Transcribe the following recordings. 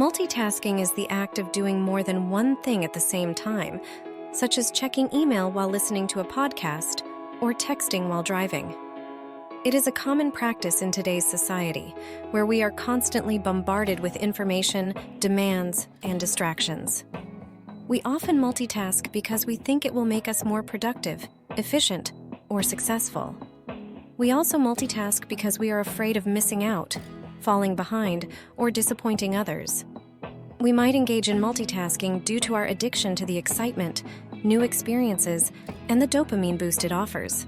Multitasking is the act of doing more than one thing at the same time, such as checking email while listening to a podcast or texting while driving. It is a common practice in today's society, where we are constantly bombarded with information, demands, and distractions. We often multitask because we think it will make us more productive, efficient, or successful. We also multitask because we are afraid of missing out, falling behind, or disappointing others. We might engage in multitasking due to our addiction to the excitement, new experiences, and the dopamine boost it offers.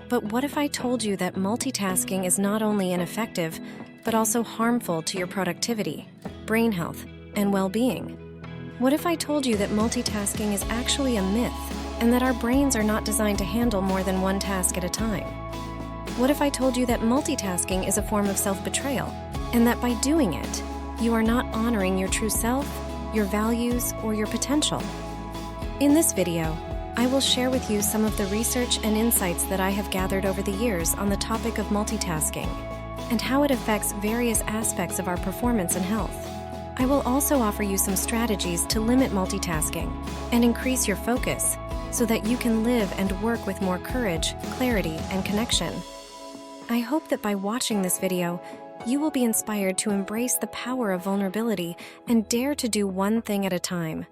But what if I told you that multitasking is not only ineffective, but also harmful to your productivity, brain health, and well-being? What if I told you that multitasking is actually a myth, and that our brains are not designed to handle more than one task at a time? What if I told you that multitasking is a form of self-betrayal, and that by doing it, you are not honoring your true self, your values, or your potential? In this video, I will share with you some of the research and insights that I have gathered over the years on the topic of multitasking, and how it affects various aspects of our performance and health. I will also offer you some strategies to limit multitasking and increase your focus so that you can live and work with more courage, clarity, and connection. I hope that by watching this video, you will be inspired to embrace the power of vulnerability and dare to do one thing at a time.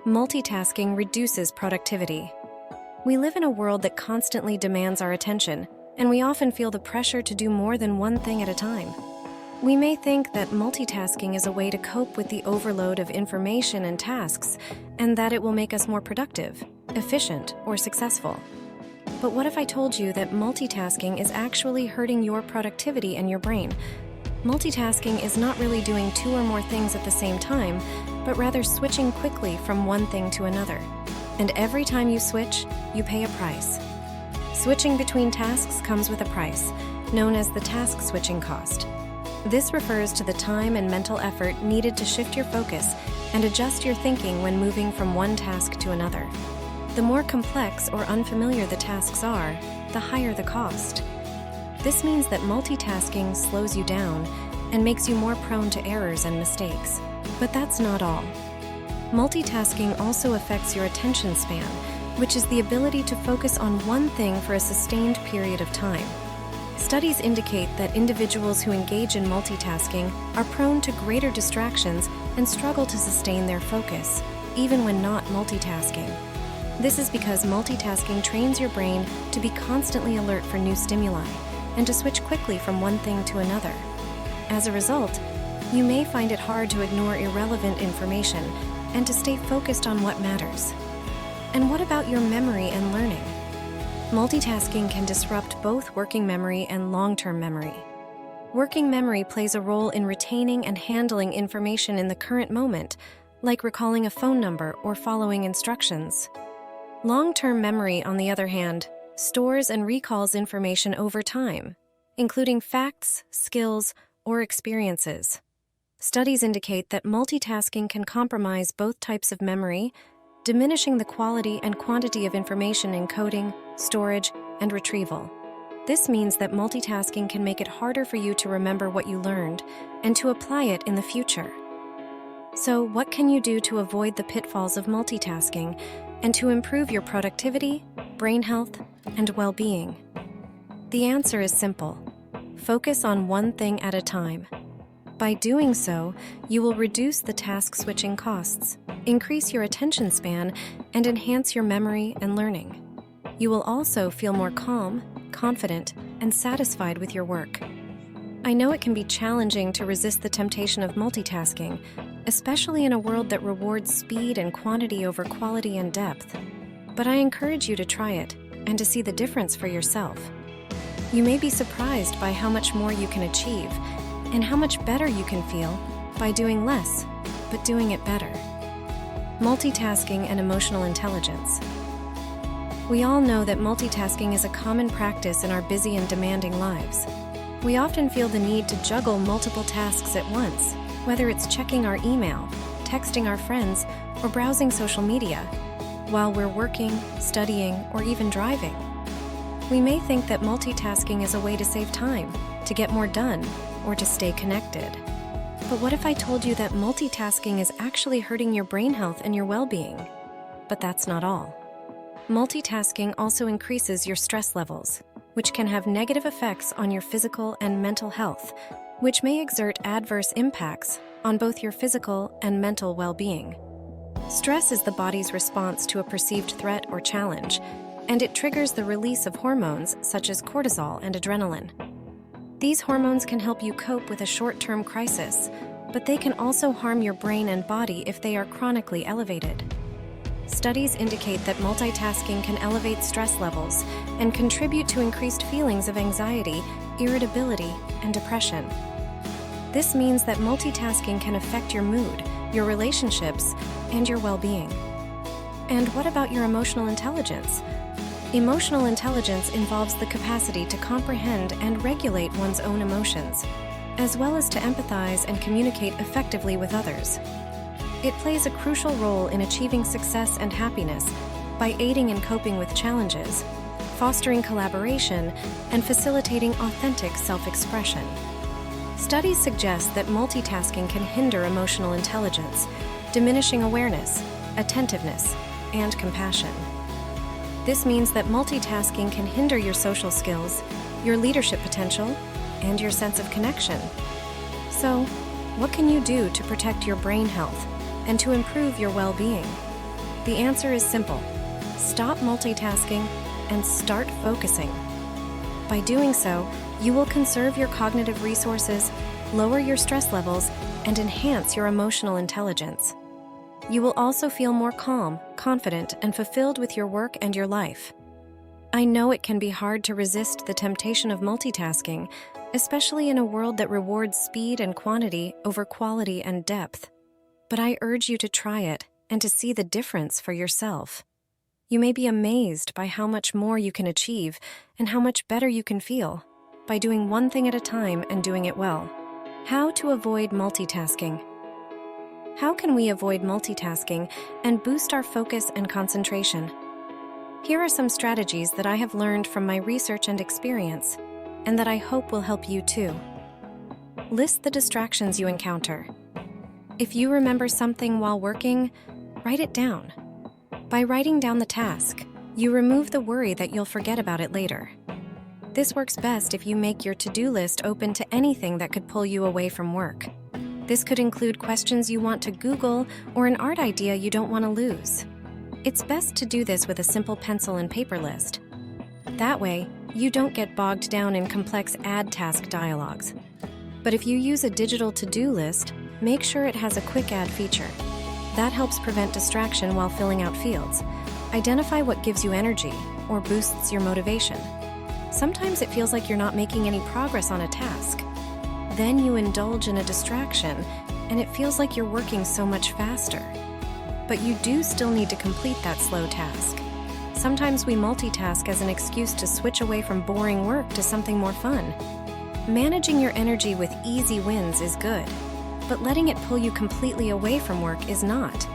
Multitasking reduces productivity. We live in a world that constantly demands our attention, and we often feel the pressure to do more than one thing at a time. We may think that multitasking is a way to cope with the overload of information and tasks, and that it will make us more productive, efficient, or successful. But what if I told you that multitasking is actually hurting your productivity and your brain? Multitasking is not really doing two or more things at the same time, but rather switching quickly from one thing to another. And every time you switch, you pay a price. Switching between tasks comes with a price, known as the task switching cost. This refers to the time and mental effort needed to shift your focus and adjust your thinking when moving from one task to another. The more complex or unfamiliar the tasks are, the higher the cost. This means that multitasking slows you down and makes you more prone to errors and mistakes. But that's not all. Multitasking also affects your attention span, which is the ability to focus on one thing for a sustained period of time. Studies indicate that individuals who engage in multitasking are prone to greater distractions and struggle to sustain their focus, even when not multitasking. This is because multitasking trains your brain to be constantly alert for new stimuli and to switch quickly from one thing to another. As a result, you may find it hard to ignore irrelevant information and to stay focused on what matters. And what about your memory and learning? Multitasking can disrupt both working memory and long-term memory. Working memory plays a role in retaining and handling information in the current moment, like recalling a phone number or following instructions. Long-term memory, on the other hand, stores and recalls information over time, including facts, skills, or experiences. Studies indicate that multitasking can compromise both types of memory, diminishing the quality and quantity of information encoding, storage, and retrieval. This means that multitasking can make it harder for you to remember what you learned and to apply it in the future. So, what can you do to avoid the pitfalls of multitasking and to improve your productivity, brain health, and well-being? The answer is simple. Focus on one thing at a time. By doing so, you will reduce the task switching costs, increase your attention span, and enhance your memory and learning. You will also feel more calm, confident, and satisfied with your work. I know it can be challenging to resist the temptation of multitasking, especially in a world that rewards speed and quantity over quality and depth. But I encourage you to try it and to see the difference for yourself. You may be surprised by how much more you can achieve and how much better you can feel by doing less, but doing it better. Multitasking and emotional intelligence. We all know that multitasking is a common practice in our busy and demanding lives. We often feel the need to juggle multiple tasks at once, whether it's checking our email, texting our friends, or browsing social media, while we're working, studying, or even driving. We may think that multitasking is a way to save time, to get more done, or to stay connected. But what if I told you that multitasking is actually hurting your brain health and your well-being? But that's not all. Multitasking also increases your stress levels, which can have negative effects on your physical and mental health, which may exert adverse impacts on both your physical and mental well-being. Stress is the body's response to a perceived threat or challenge, and it triggers the release of hormones such as cortisol and adrenaline. These hormones can help you cope with a short-term crisis, but they can also harm your brain and body if they are chronically elevated. Studies indicate that multitasking can elevate stress levels and contribute to increased feelings of anxiety, irritability, and depression. This means that multitasking can affect your mood, your relationships, and your well-being. And what about your emotional intelligence? Emotional intelligence involves the capacity to comprehend and regulate one's own emotions, as well as to empathize and communicate effectively with others. It plays a crucial role in achieving success and happiness by aiding in coping with challenges, fostering collaboration, and facilitating authentic self-expression. Studies suggest that multitasking can hinder emotional intelligence, diminishing awareness, attentiveness, and compassion. This means that multitasking can hinder your social skills, your leadership potential, and your sense of connection. So, what can you do to protect your brain health and to improve your well-being? The answer is simple. Stop multitasking and start focusing. By doing so, you will conserve your cognitive resources, lower your stress levels, and enhance your emotional intelligence. You will also feel more calm, confident, and fulfilled with your work and your life. I know it can be hard to resist the temptation of multitasking, especially in a world that rewards speed and quantity over quality and depth. But I urge you to try it and to see the difference for yourself. You may be amazed by how much more you can achieve and how much better you can feel by doing one thing at a time and doing it well. How to avoid multitasking. How can we avoid multitasking and boost our focus and concentration? Here are some strategies that I have learned from my research and experience, and that I hope will help you too. List the distractions you encounter. If you remember something while working, write it down. By writing down the task, you remove the worry that you'll forget about it later. This works best if you make your to-do list open to anything that could pull you away from work. This could include questions you want to Google or an art idea you don't want to lose. It's best to do this with a simple pencil and paper list. That way, you don't get bogged down in complex add task dialogues. But if you use a digital to-do list, make sure it has a quick add feature. That helps prevent distraction while filling out fields. Identify what gives you energy or boosts your motivation. Sometimes it feels like you're not making any progress on a task. Then you indulge in a distraction, and it feels like you're working so much faster. But you do still need to complete that slow task. Sometimes we multitask as an excuse to switch away from boring work to something more fun. Managing your energy with easy wins is good, but letting it pull you completely away from work is not.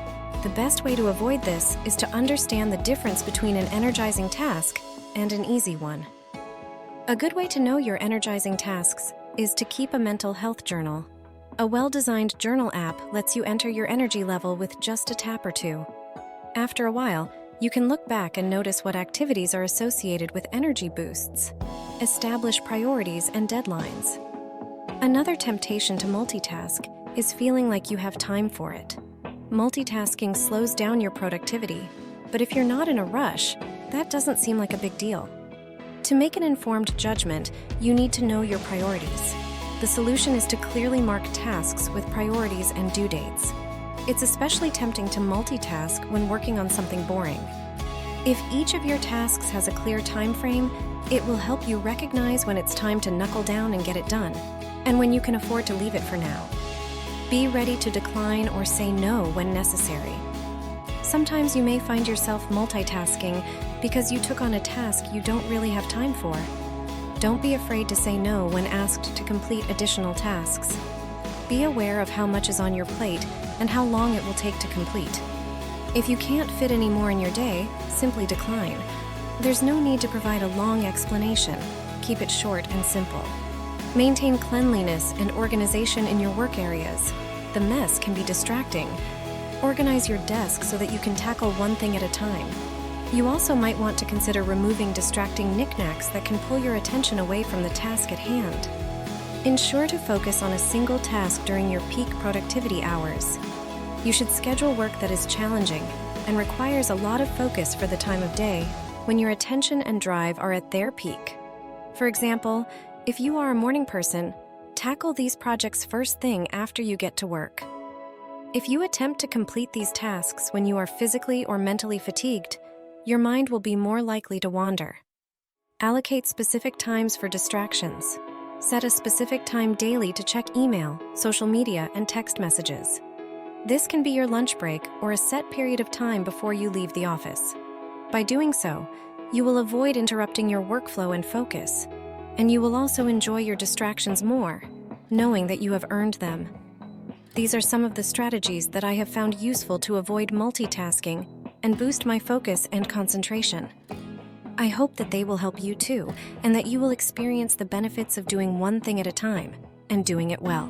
The best way to avoid this is to understand the difference between an energizing task and an easy one. A good way to know your energizing tasks is to keep a mental health journal. A well-designed journal app lets you enter your energy level with just a tap or two. After a while, you can look back and notice what activities are associated with energy boosts. Establish priorities and deadlines. Another temptation to multitask is feeling like you have time for it. Multitasking slows down your productivity, but if you're not in a rush, that doesn't seem like a big deal. To make an informed judgment, you need to know your priorities. The solution is to clearly mark tasks with priorities and due dates. It's especially tempting to multitask when working on something boring. If each of your tasks has a clear time frame, it will help you recognize when it's time to knuckle down and get it done, and when you can afford to leave it for now. Be ready to decline or say no when necessary. Sometimes you may find yourself multitasking because you took on a task you don't really have time for. Don't be afraid to say no when asked to complete additional tasks. Be aware of how much is on your plate and how long it will take to complete. If you can't fit any more in your day, simply decline. There's no need to provide a long explanation. Keep it short and simple. Maintain cleanliness and organization in your work areas. The mess can be distracting. Organize your desk so that you can tackle one thing at a time. You also might want to consider removing distracting knickknacks that can pull your attention away from the task at hand. Ensure to focus on a single task during your peak productivity hours. You should schedule work that is challenging and requires a lot of focus for the time of day when your attention and drive are at their peak. For example, if you are a morning person, tackle these projects first thing after you get to work. If you attempt to complete these tasks when you are physically or mentally fatigued, your mind will be more likely to wander. Allocate specific times for distractions. Set a specific time daily to check email, social media, and text messages. This can be your lunch break or a set period of time before you leave the office. By doing so, you will avoid interrupting your workflow and focus, and you will also enjoy your distractions more, knowing that you have earned them. These are some of the strategies that I have found useful to avoid multitasking and boost my focus and concentration. I hope that they will help you too, and that you will experience the benefits of doing one thing at a time and doing it well.